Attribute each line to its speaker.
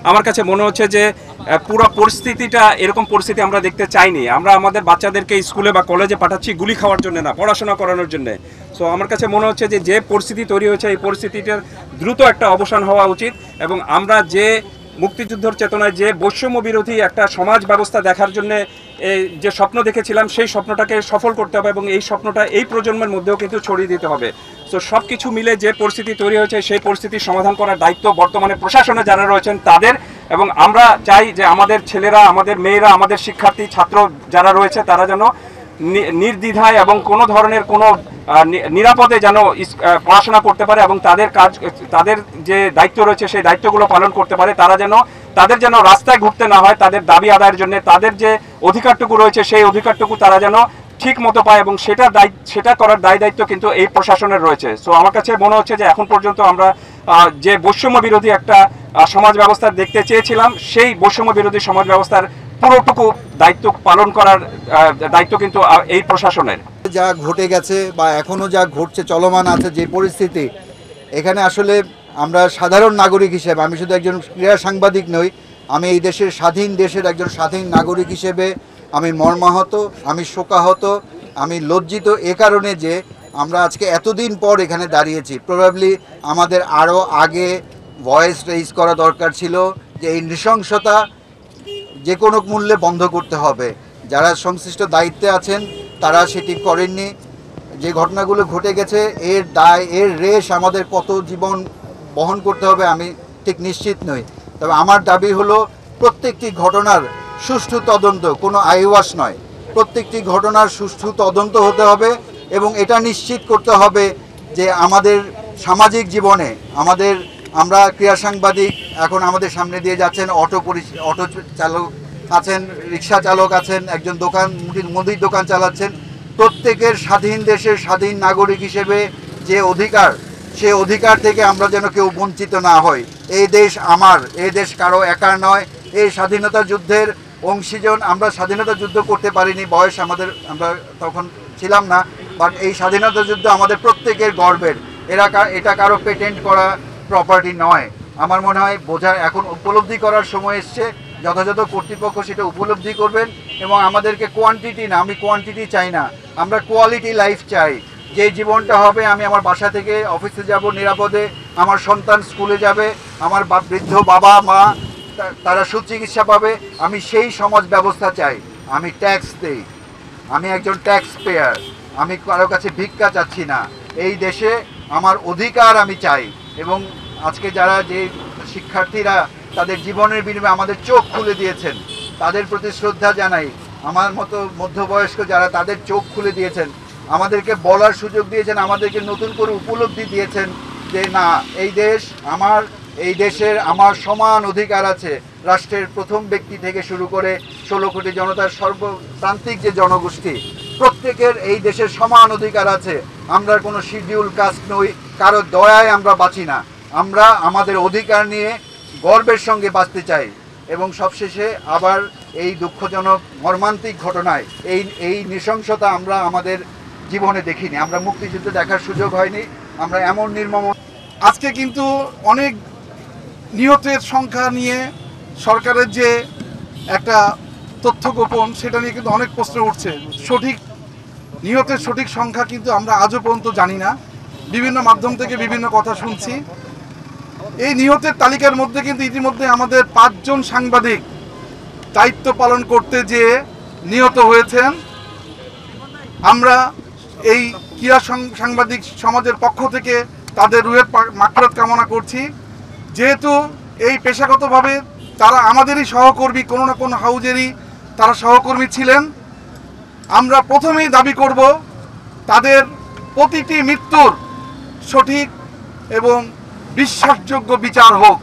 Speaker 1: আমার কাছে মনে হচ্ছে যে পুরো পরিস্থিতিটা এরকম পরিস্থিতি আমরা দেখতে চাইনি। আমরা আমাদের বাচ্চাদেরকে স্কুলে বা কলেজে পাঠাচ্ছি গুলি খাওয়ার জন্য না, পড়াশোনা করানোর জন্য। সো আমার কাছে মনে হচ্ছে যে যে পরিস্থিতি তৈরি হয়েছে এই পরিস্থিতিটার দ্রুত একটা অবসান হওয়া উচিত এবং আমরা যে মুক্তিযুদ্ধের চেতনায় যে বৈষম্য বিরোধী একটা সমাজ ব্যবস্থা দেখার জন্য যে স্বপ্ন দেখেছিলাম সেই স্বপ্নটাকে সফল করতে হবে এবং এই স্বপ্নটা এই প্রজন্মের মধ্যেও কিন্তু ছড়িয়ে দিতে হবে। সো সব কিছু মিলে যে পরিস্থিতি তৈরি হয়েছে সেই পরিস্থিতির সমাধান করার দায়িত্ব বর্তমানে প্রশাসনে যারা রয়েছেন তাদের, এবং আমরা চাই যে আমাদের ছেলেরা, আমাদের মেয়েরা, আমাদের শিক্ষার্থী ছাত্র যারা রয়েছে তারা যেন নির্দ্বিধায় এবং কোনো ধরনের কোনো নিরাপদে যেন পড়াশোনা করতে পারে এবং তাদের যে দায়িত্ব রয়েছে সেই দায়িত্বগুলো পালন করতে পারে। তাদের যেন রাস্তায় ঘুরতে না হয়, তাদের দাবি আদায়ের জন্য তাদের যে অধিকারটুকু রয়েছে সেই অধিকারটুকু তারা যেন ঠিক মতো পায় এবং সেটা করার দায়িত্ব কিন্তু এই প্রশাসনের রয়েছে। সো আমার কাছে মনে হচ্ছে যে এখন পর্যন্ত আমরা যে বৈষম্য বিরোধী একটা সমাজ ব্যবস্থা দেখতে চেয়েছিলাম সেই বৈষম্য বিরোধী সমাজ ব্যবস্থার পুরোটুকু দায়িত্ব পালন করার দায়িত্ব কিন্তু এই প্রশাসনের।
Speaker 2: যা ঘটে গেছে বা এখনো যা ঘটছে, চলমান আছে যে পরিস্থিতি, এখানে আসলে আমরা সাধারণ নাগরিক হিসেবে, আমি শুধু একজন ক্রীড়া সাংবাদিক নই, আমি এই দেশের স্বাধীন দেশের একজন স্বাধীন নাগরিক হিসেবে আমি মর্মাহত, আমি শোকাহত, আমি লজ্জিত এ কারণে যে আমরা আজকে এতদিন পর এখানে দাঁড়িয়েছি। প্রবাবলি আমাদের আরও আগে ভয়েস রেইজ করা দরকার ছিল যে এই নৃশংসতা যে কোনো মূল্যে বন্ধ করতে হবে। যারা সংশ্লিষ্ট দায়িত্বে আছেন তারা সেটি করেননি। যে ঘটনাগুলো ঘটে গেছে এর দায়, এর রেশ আমাদের কত জীবন বহন করতে হবে আমি ঠিক নিশ্চিত নই। তবে আমার দাবি হলো প্রত্যেকটি ঘটনার সুষ্ঠু তদন্ত, কোনো আইওয়াশ নয়, প্রত্যেকটি ঘটনার সুষ্ঠু তদন্ত হতে হবে এবং এটা নিশ্চিত করতে হবে যে আমাদের সামাজিক জীবনে আমরা ক্রীড়া সাংবাদিক, এখন আমাদের সামনে দিয়ে যাচ্ছেন অটো চালক আছেন, রিক্সা চালক আছেন, একজন মুদির দোকান চালাচ্ছেন, প্রত্যেকের স্বাধীন দেশের স্বাধীন নাগরিক হিসেবে যে অধিকার, সে অধিকার থেকে আমরা যেন কেউ বঞ্চিত না হই। এই দেশ আমার, এই দেশ কারো একার নয়। এই স্বাধীনতা যুদ্ধের অংশীজন, আমরা স্বাধীনতা যুদ্ধ করতে পারিনি, বয়স আমরা তখন ছিলাম না, বাট এই স্বাধীনতা যুদ্ধ আমাদের প্রত্যেকের গর্বের। এটা কারো পেটেন্ট করা প্রপার্টি নয়। আমার মনে হয় এখন উপলব্ধি করার সময় এসছে, যথাযথ কর্তৃপক্ষ সেটা উপলব্ধি করবেন এবং আমাদেরকে কোয়ান্টিটি না, আমি কোয়ান্টিটি চাই না, আমরা কোয়ালিটি লাইফ চাই। যে জীবনটা হবে, আমি আমার বাসা থেকে অফিসে যাব নিরাপদে, আমার সন্তান স্কুলে যাবে, আমার বৃদ্ধ বাবা মা তারা সুচিকিৎসা পাবে, আমি সেই সমাজ ব্যবস্থা চাই। আমি ট্যাক্স দেই, আমি একজন ট্যাক্স পেয়ার, আমি কারো কাছে ভিক্ষা চাচ্ছি না। এই দেশে আমার অধিকার আমি চাই এবং আজকে যারা যে শিক্ষার্থীরা তাদের জীবনের বিনিময়ে আমাদের চোখ খুলে দিয়েছেন তাদের প্রতি শ্রদ্ধা জানাই। আমার মতো মধ্যবয়স্ক যারা তাদের চোখ খুলে দিয়েছেন, আমাদেরকে বলার সুযোগ দিয়েছেন, আমাদেরকে নতুন করে উপলব্ধি দিয়েছেন যে না, এই দেশ আমার, এই দেশের আমার সমান অধিকার আছে। রাষ্ট্রের প্রথম ব্যক্তি থেকে শুরু করে 16 কোটি জনতার সর্বপ্রান্তিক যে জনগোষ্ঠী, প্রত্যেকের এই দেশের সমান অধিকার আছে। আমরা কোনো শিডিউল কাস্ট নই, কারো দয়ায় আমরা বাঁচি না, আমরা আমাদের অধিকার নিয়ে গর্বের সঙ্গে বাঁচতে চাই। এবং সবশেষে আবার এই দুঃখজনক মর্মান্তিক ঘটনায় এই নৃশংসতা আমরা আমাদের জীবনে দেখিনি, আমরা মুক্তিযুদ্ধে দেখার সুযোগ হয়নি, আমরা এমন নির্মম।
Speaker 3: আজকে কিন্তু অনেক নিহতের সংখ্যা নিয়ে সরকারের যে একটা তথ্য গোপন, সেটা নিয়ে কিন্তু অনেক প্রশ্ন উঠছে। নিহতের সঠিক সংখ্যা কিন্তু আমরা আজও পর্যন্ত জানি না, বিভিন্ন মাধ্যম থেকে বিভিন্ন কথা শুনছি। এই নিহতের তালিকার মধ্যে কিন্তু ইতিমধ্যে আমাদের 5 জন সাংবাদিক দায়িত্ব পালন করতে যেয়ে নিহত হয়েছেন। আমরা এই ক্রীড়া সাংবাদিক সমাজের পক্ষ থেকে তাদের রুহের মাগফিরাত কামনা করছি। যেহেতু এই পেশাগতভাবে তারা আমাদেরই সহকর্মী, কোনো না কোনো হাউজেরই তারা সহকর্মী ছিলেন। আমরা প্রথমেই দাবি করব তাদের প্রতিটি মৃত্যুর সঠিক এবং বিশ্বাসযোগ্য বিচার হোক।